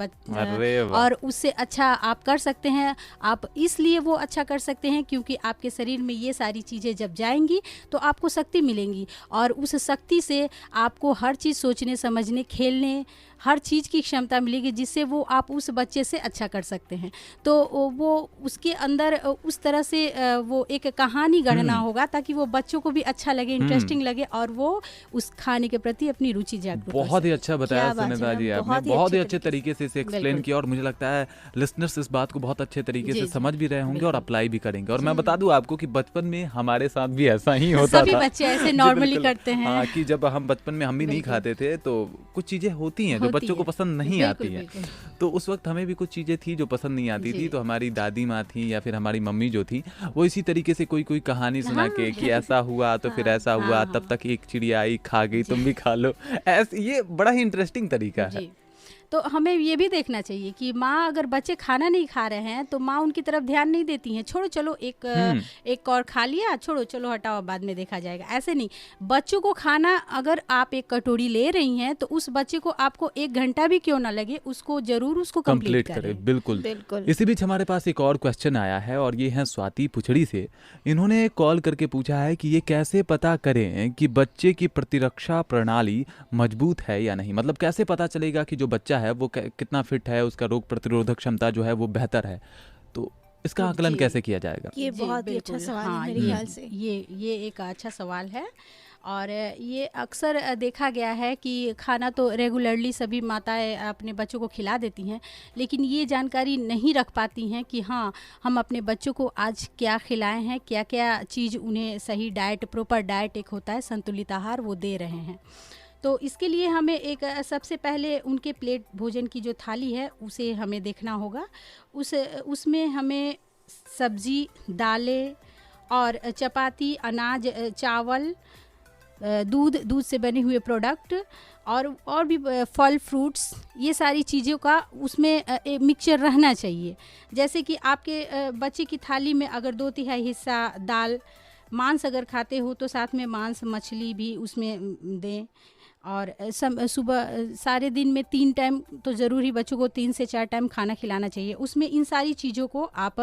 और उससे अच्छा आप कर सकते हैं। आप इसलिए वो अच्छा कर सकते हैं क्योंकि आपके शरीर में ये सारी चीज़ें जब जाएंगी तो आपको शक्ति मिलेंगी, और उस शक्ति से आपको हर चीज़ सोचने, समझने, खेलने, हर चीज़ की क्षमता मिलेगी, जिससे वो आप उस बच्चे से अच्छा कर सकते हैं। तो वो उसके अंदर उस तरह से वो एक कहानी गढ़ना होगा ताकि वो बच्चों को भी अच्छा लगे, इंटरेस्टिंग लगे, और वो उस खाने के प्रति अपनी रुचि जागरूक। बहुत ही अच्छा बताया सुनीता जी आपने, बहुत ही अच्छे तरीके से इसे एक्सप्लेन किया, और मुझे लगता है लिसनर्स इस बात को बहुत अच्छे तरीके से समझ भी रहे होंगे और अप्लाई भी करेंगे। और मैं बता दूं आपको कि बचपन में हमारे साथ भी ऐसा ही होता था। सभी बच्चे ऐसे नॉर्मली करते हैं। हाँ, कि जब हम बचपन में हम भी नहीं खाते थे तो कुछ चीजें होती हैं जो बच्चों को पसंद नहीं आती हैं, तो उस वक्त हमें भी कुछ चीजें थी जो पसंद नहीं आती थी, तो हमारी दादी माँ थी या फिर हमारी मम्मी जो थी वो इसी तरीके से कोई कहानी सुना के कि ऐसा हुआ तो फिर ऐसा हुआ, तब तक एक चिड़िया आई, खा गई, तुम भी खा लो। ऐसे ये बड़ा ही इंटरेस्टिंग तरीका है। तो हमें ये भी देखना चाहिए कि माँ अगर बच्चे खाना नहीं खा रहे हैं तो माँ उनकी तरफ ध्यान नहीं देती हैं, छोड़ो चलो एक और खा लिया, छोड़ो चलो हटाओ, बाद में देखा जाएगा। ऐसे नहीं, बच्चों को खाना अगर आप एक कटोरी ले रही हैं तो उस बच्चे को आपको 1 घंटा भी क्यों ना लगे, उसको जरूर उसको कंप्लीट करें। बिल्कुल। इसी बीच हमारे पास एक और क्वेश्चन आया है, और ये है स्वाति पुछड़ी से। इन्होंने कॉल करके पूछा है कि ये कैसे पता करें कि बच्चे की प्रतिरक्षा प्रणाली मजबूत है या नहीं, मतलब कैसे पता चलेगा कि जो बच्चा है वो कितना फिट है, उसका रोग प्रतिरोधक क्षमता जो है वो बेहतर है, तो इसका आकलन कैसे किया जाएगा? ये बहुत ही अच्छा सवाल है मेरे ख्याल से। ये एक अच्छा सवाल है, और ये अक्सर देखा गया है कि खाना तो रेगुलरली सभी माताएं अपने बच्चों को खिला देती हैं, लेकिन ये जानकारी नहीं रख पाती हैं कि हाँ, हम अपने बच्चों को आज क्या खिलाएं हैं, क्या क्या चीज़ उन्हें सही डाइट, प्रॉपर डाइट एक होता है, संतुलित आहार, वो दे रहे हैं। तो इसके लिए हमें एक सबसे पहले उनके प्लेट भोजन की जो थाली है उसे हमें देखना होगा। उसमें हमें सब्जी, दालें और चपाती, अनाज, चावल, दूध से बने हुए प्रोडक्ट और भी फल, फ्रूट्स, ये सारी चीज़ों का उसमें मिक्सचर रहना चाहिए। जैसे कि आपके बच्चे की थाली में अगर 2/3 हिस्सा दाल, मांस अगर खाते हो तो साथ में मांस, मछली भी उसमें दें, और सुबह सारे दिन में 3 टाइम तो ज़रूर ही बच्चों को 3 से 4 टाइम खाना खिलाना चाहिए। उसमें इन सारी चीज़ों को आप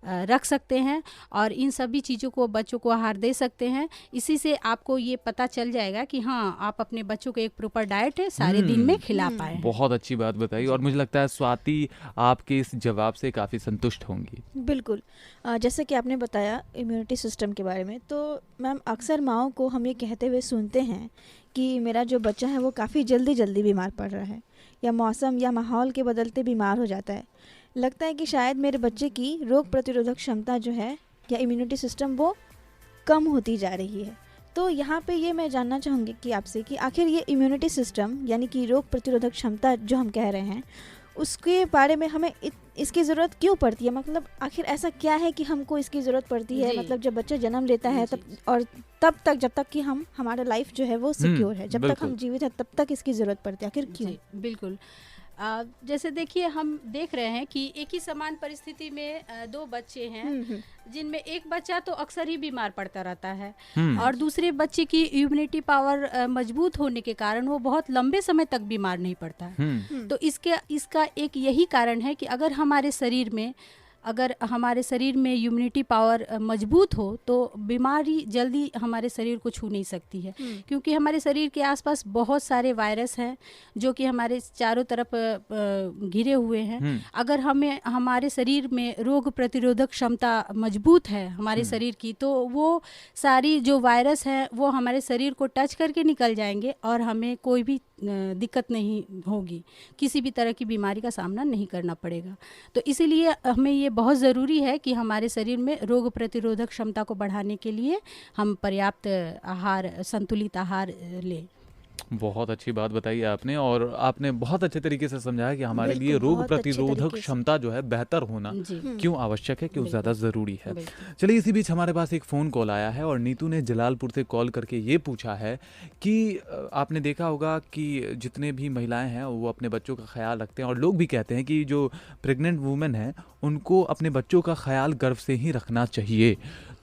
रख सकते हैं और इन सभी चीज़ों को बच्चों को आहार दे सकते हैं। इसी से आपको ये पता चल जाएगा कि हाँ, आप अपने बच्चों को एक प्रॉपर डाइट सारे दिन में खिला पाए। बहुत अच्छी बात बताई, और मुझे लगता है स्वाति आपके इस जवाब से काफ़ी संतुष्ट होंगी। बिल्कुल। जैसे कि आपने बताया इम्यूनिटी सिस्टम के बारे में, तो मैम अक्सर माँओं को हम ये कहते हुए सुनते हैं कि मेरा जो बच्चा है वो काफ़ी जल्दी बीमार पड़ रहा है, या मौसम या माहौल के बदलते बीमार हो जाता है। लगता है कि शायद मेरे बच्चे की रोग प्रतिरोधक क्षमता जो है या इम्यूनिटी सिस्टम वो कम होती जा रही है। तो यहाँ पे ये मैं जानना चाहूँगी कि आपसे कि आखिर ये इम्यूनिटी सिस्टम यानी कि रोग प्रतिरोधक क्षमता जो हम कह रहे हैं, उसके बारे में हमें इसकी ज़रूरत क्यों पड़ती है? मतलब आखिर ऐसा क्या है कि हमको इसकी ज़रूरत पड़ती है? मतलब जब बच्चा जन्म लेता है तब तक जब तक कि हमारा लाइफ जो है वो सिक्योर है, जब तक हम जीवित हैं तब तक इसकी ज़रूरत पड़ती है। आखिर क्यों? बिल्कुल। जैसे देखिए, हम देख रहे हैं कि एक ही समान परिस्थिति में 2 बच्चे हैं, जिनमें एक बच्चा तो अक्सर ही बीमार पड़ता रहता है और दूसरे बच्चे की इम्यूनिटी पावर मजबूत होने के कारण वो बहुत लंबे समय तक बीमार नहीं पड़ता है। तो इसका एक यही कारण है कि अगर हमारे शरीर में इम्यूनिटी पावर मजबूत हो तो बीमारी जल्दी हमारे शरीर को छू नहीं सकती है, क्योंकि हमारे शरीर के आसपास बहुत सारे वायरस हैं जो कि हमारे चारों तरफ घिरे हुए हैं। अगर हमारे शरीर में रोग प्रतिरोधक क्षमता मजबूत है हमारे शरीर की, तो वो सारी जो वायरस हैं वो हमारे शरीर को टच करके निकल जाएंगे और हमें कोई भी दिक्कत नहीं होगी, किसी भी तरह की बीमारी का सामना नहीं करना पड़ेगा। तो इसीलिए हमें ये बहुत ज़रूरी है कि हमारे शरीर में रोग प्रतिरोधक क्षमता को बढ़ाने के लिए हम पर्याप्त आहार, संतुलित आहार लें। बहुत अच्छी बात बताई आपने, और आपने बहुत अच्छे तरीके से समझाया कि हमारे बिल्कुल, लिए रोग बहुत अच्छे प्रतिरोधक तरीके से। क्षमता जो है बेहतर होना जी। क्यों आवश्यक है, क्यों बिल्कुल। ज़्यादा ज़रूरी है। बिल्कुल। चलिए, इसी बीच हमारे पास एक फ़ोन कॉल आया है और नीतू ने जलालपुर से कॉल करके ये पूछा है कि आपने देखा होगा कि जितने भी महिलाएं हैं वो अपने बच्चों का ख्याल रखते हैं, और लोग भी कहते हैं कि जो प्रेग्नेंट वूमेन है उनको अपने बच्चों का ख्याल गर्भ से ही रखना चाहिए।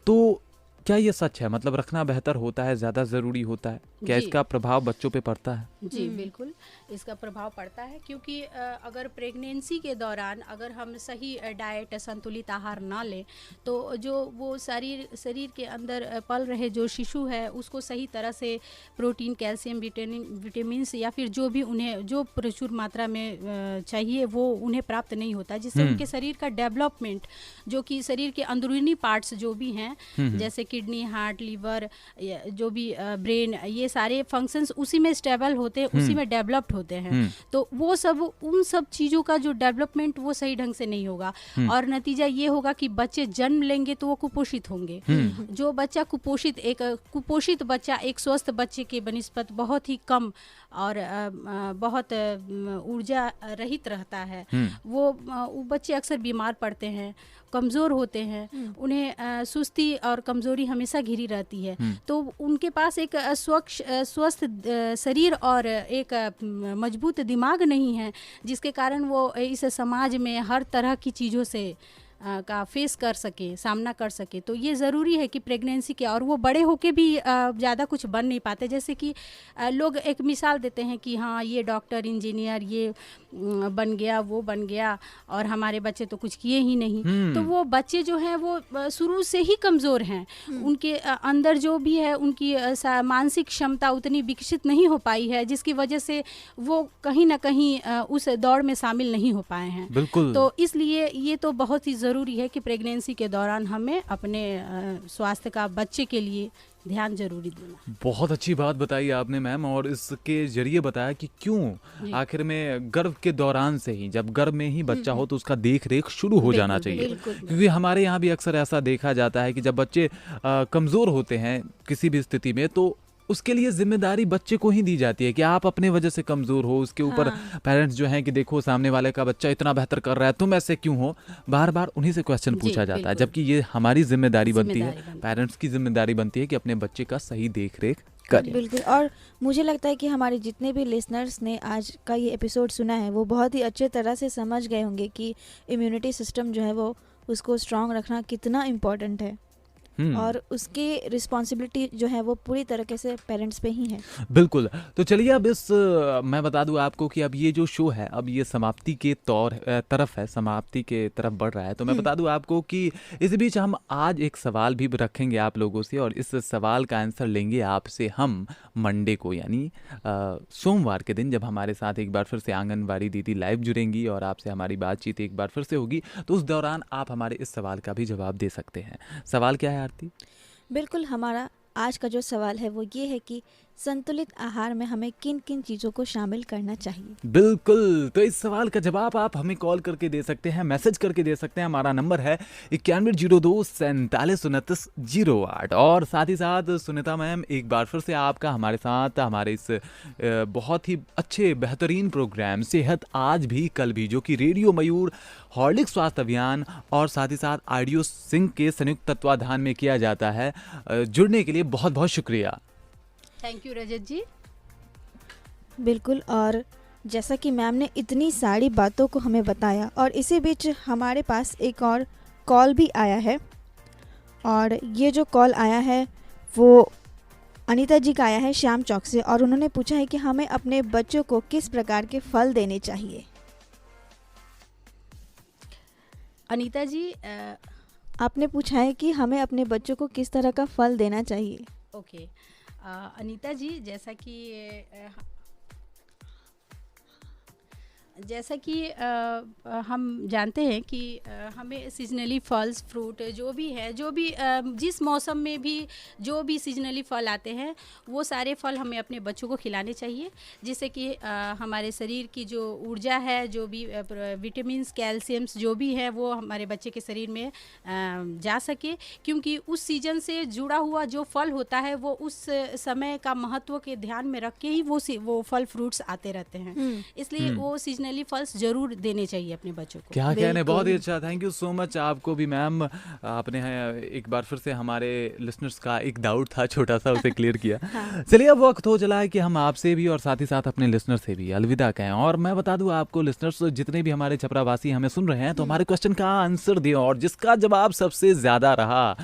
तो क्या ये सच है? मतलब रखना बेहतर होता है, ज़्यादा ज़रूरी होता है? क्या जी। इसका प्रभाव बच्चों पे पड़ता है? जी बिल्कुल, इसका प्रभाव पड़ता है, क्योंकि अगर प्रेगनेंसी के दौरान अगर हम सही डाइट, संतुलित आहार ना लें तो जो वो शरीर के अंदर पल रहे जो शिशु है उसको सही तरह से प्रोटीन, कैल्शियम, विटामिन्स या फिर जो भी उन्हें जो प्रचुर मात्रा में चाहिए वो उन्हें प्राप्त नहीं होता, जिससे उनके शरीर का डेवलपमेंट, जो कि शरीर के अंदरूनी पार्ट्स जो भी हैं, जैसे किडनी, हार्ट, लीवर, जो भी ब्रेन, ये सारे फंक्शंस उसी में स्टेबल होते हैं, उसी में डेवलप्ड होते हैं। तो वो सब, उन सब चीज़ों का जो डेवलपमेंट वो सही ढंग से नहीं होगा, और नतीजा ये होगा कि बच्चे जन्म लेंगे तो वो कुपोषित होंगे। जो बच्चा कुपोषित बच्चा एक स्वस्थ बच्चे के बनिस्बत बहुत ही कम और बहुत ऊर्जा रहित रहता है। वो बच्चे अक्सर बीमार पड़ते हैं, कमज़ोर होते हैं, उन्हें सुस्ती और कमज़ोरी हमेशा घिरी रहती है। तो उनके पास एक स्वस्थ शरीर और एक मजबूत दिमाग नहीं है, जिसके कारण वो इस समाज में हर तरह की चीज़ों से का फेस कर सके, सामना कर सके। तो ये ज़रूरी है कि प्रेगनेंसी के, और वो बड़े होके भी ज़्यादा कुछ बन नहीं पाते। जैसे कि लोग एक मिसाल देते हैं कि हाँ ये डॉक्टर, इंजीनियर, ये बन गया, वो बन गया, और हमारे बच्चे तो कुछ किए ही नहीं। तो वो बच्चे जो हैं वो शुरू से ही कमज़ोर हैं, उनके अंदर जो भी है उनकी मानसिक क्षमता उतनी विकसित नहीं हो पाई है, जिसकी वजह से वो कहीं ना कहीं उस दौड़ में शामिल नहीं हो पाए हैं। बिल्कुल। तो इसलिए ये तो बहुत ही ज़रूरी है कि प्रेगनेंसी के दौरान हमें अपने स्वास्थ्य का, बच्चे के लिए ध्यान जरूरी देना। बहुत अच्छी बात बताई आपने मैम, और इसके जरिए बताया कि क्यों आखिर में गर्भ के दौरान से ही, जब गर्भ में ही बच्चा हो तो उसका देख रेख शुरू हो जाना चाहिए। क्योंकि हमारे यहाँ भी अक्सर ऐसा देखा जाता है कि जब बच्चे कमज़ोर होते हैं किसी भी स्थिति में, तो उसके लिए जिम्मेदारी बच्चे को ही दी जाती है कि आप अपने वजह से कमज़ोर हो। उसके ऊपर पेरेंट्स जो हैं कि देखो सामने वाले का बच्चा इतना बेहतर कर रहा है, तुम ऐसे क्यों हो, बार बार उन्हीं से क्वेश्चन पूछा जाता है, जबकि ये हमारी जिम्मेदारी बनती है, पेरेंट्स की जिम्मेदारी बनती है कि अपने बच्चे का सही देख रेख करें। बिल्कुल। और मुझे लगता है कि हमारे जितने भी लिसनर्स ने आज का ये एपिसोड सुना है वो बहुत ही अच्छे तरह से समझ गए होंगे कि इम्यूनिटी सिस्टम जो है वो उसको स्ट्रांग रखना कितना इम्पोर्टेंट है, और उसकी रिस्पॉन्सिबिलिटी जो है वो पूरी तरीके से पेरेंट्स पे ही है। बिल्कुल। तो चलिए अब मैं बता दूं आपको कि अब ये जो शो है अब ये समाप्ति के तरफ है, समाप्ति के तरफ बढ़ रहा है। तो मैं बता दूं आपको कि इस बीच हम आज एक सवाल भी रखेंगे आप लोगों से, और इस सवाल का आंसर लेंगे आपसे हम मंडे को, यानी सोमवार के दिन, जब हमारे साथ एक बार फिर से आंगनबाड़ी दीदी लाइव जुड़ेंगी और आपसे हमारी बातचीत एक बार फिर से होगी। तो उस दौरान आप हमारे इस सवाल का भी जवाब दे सकते हैं। सवाल क्या है आरती? बिल्कुल, हमारा आज का जो सवाल है वो ये है कि संतुलित आहार में हमें किन किन चीज़ों को शामिल करना चाहिए। बिल्कुल। तो इस सवाल का जवाब आप हमें कॉल करके दे सकते हैं, मैसेज करके दे सकते हैं। हमारा नंबर है 9102474908। और साथ ही साथ सुनीता मैम, एक बार फिर से आपका हमारे साथ हमारे इस बहुत ही अच्छे बेहतरीन प्रोग्राम सेहत आज भी कल भी, जो कि रेडियो मयूर, हॉर्लिक्स स्वास्थ्य अभियान और साथ ही साथ आइडियो सिंह के संयुक्त तत्वाधान में किया जाता है, जुड़ने के लिए बहुत बहुत शुक्रिया। थैंक यू रजत जी। बिल्कुल। और जैसा कि मैम ने इतनी सारी बातों को हमें बताया, और इसी बीच हमारे पास एक और कॉल भी आया है, और ये जो कॉल आया है वो अनीता जी का आया है श्याम चौक से, और उन्होंने पूछा है कि हमें अपने बच्चों को किस प्रकार के फल देने चाहिए। अनीता जी, आपने पूछा है कि हमें अपने बच्चों को किस तरह का फल देना चाहिए। ओके। अनीता जी, जैसा कि जैसा कि हम जानते हैं कि हमें सीजनली फल्स फ्रूट जो भी है, जो भी जिस मौसम में भी जो भी सीजनली फल आते हैं वो सारे फल हमें अपने बच्चों को खिलाने चाहिए, जिससे कि हमारे शरीर की जो ऊर्जा है, जो भी विटामिन्स कैल्शियम्स जो भी है वो हमारे बच्चे के शरीर में जा सके, क्योंकि उस सीजन से जुड़ा हुआ जो फल होता है वो उस समय का महत्व के ध्यान में रख के ही वो फल फ्रूट्स आते रहते हैं। इसलिए वो सीजनली फल्स जरूर देने चाहिए अपने बच्चों को। क्या कहने, बहुत ही अच्छा, थैंक यू सो मच आपको भी मैम। आपने एक बार फिर से हमारे लिसनर्स का एक डाउट था छोटा सा, उसे क्लियर किया। चलिए अब वक्त हो चला है कि हम आपसे भी और साथ ही साथ अपने लिसनर से भी अलविदा कहें। और मैं बता दूं आपको लिसनर्स जितने भी हमारे छपरावासी हमें सुन रहे हैं, तो हमारे क्वेश्चन का आंसर दिए और जिसका जवाब सबसे ज्यादा रहा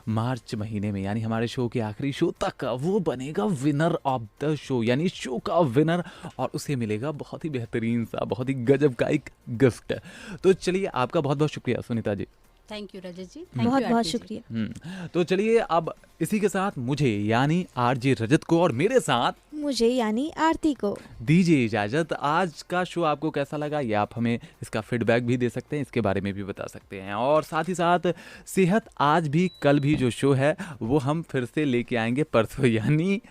मार्च महीने में, यानी हमारे शो के आखिरी शो तक, वो बनेगा विनर ऑफ द शो, यानी शो का विनर, और उसे मिलेगा बहुत ही बेहतरीन सा, बहुत ही गजब का एक गिफ्ट। तो चलिए आपका बहुत बहुत शुक्रिया सुनीता जी। थैंक यू रजत जी, बहुत बहुत शुक्रिया। तो चलिए अब इसी के साथ मुझे यानी आरजे रजत को और मेरे साथ मुझे यानी आरती को दीजिए इजाजत। आज का शो आपको कैसा लगा ये आप हमें इसका फीडबैक भी दे सकते हैं, इसके बारे में भी बता सकते हैं। और साथ ही साथ सेहत आज भी कल भी जो शो है वो हम फिर से लेके आएंगे परसों यानी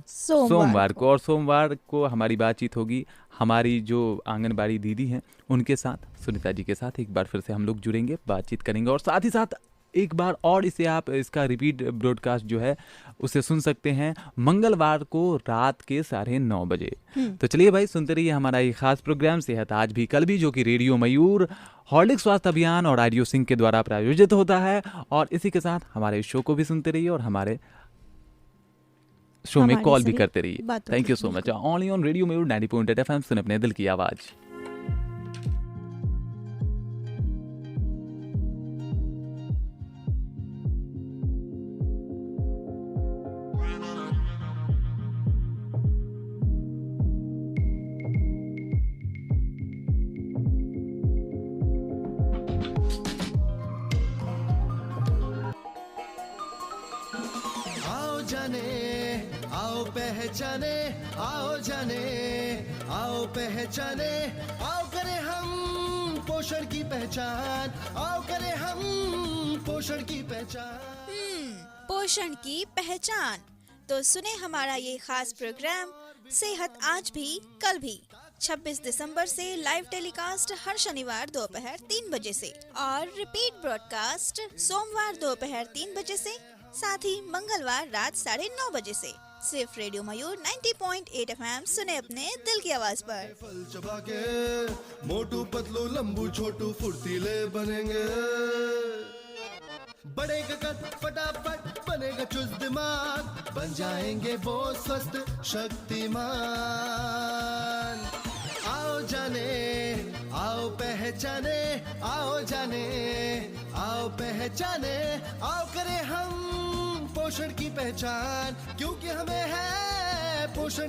सोमवार को। और सोमवार को हमारी बातचीत होगी हमारी जो आंगनबाड़ी दीदी हैं उनके साथ, सुनीता जी के साथ एक बार फिर से हम लोग जुड़ेंगे, बातचीत करेंगे। और साथ ही साथ एक बार और इसे आप इसका रिपीट ब्रॉडकास्ट जो है उसे सुन सकते हैं मंगलवार को रात के 9:30 बजे। तो चलिए भाई सुनते रहिए हमारा ये खास प्रोग्राम सेहत आज भी कल भी, जो कि रेडियो मयूर, हॉर्लिक्स स्वास्थ्य अभियान और आइडियो सिंह के द्वारा प्रायोजित होता है। और इसी के साथ हमारे शो को भी सुनते रहिए और हमारे शो में कॉल भी करते रहिए। Thank you so much. Only on radio Mayur 90.8 FM, सुन अपने दिल की आवाज। आओ पहचाने, आओ जाने, आओ पहचाने, आओ करें हम पोषण की पहचान, आओ करें हम पोषण की पहचान। पोषण की पहचान। तो सुने हमारा ये खास प्रोग्राम सेहत आज भी कल भी 26 दिसंबर से लाइव टेलीकास्ट हर शनिवार दोपहर 3 बजे से और रिपीट ब्रॉडकास्ट सोमवार दोपहर 3 बजे से, साथ ही मंगलवार रात 9:30 बजे से, सिर्फ रेडियो मयूर 90.8 FM, सुने अपने दिल की आवाज पर। फल चबा के मोटू पतलू लंबू छोटू फुर्तीले बनेंगे, बढ़ेगा कद फटाफट बनेगा चुस्त दिमाग, बन जाएंगे वो स्वस्थ शक्तिमान। आओ जाने, आओ पहचाने, आओ जाने, आओ पहचाने, आओ करें हम पोषण की पहचान, क्योंकि हमें है पोषण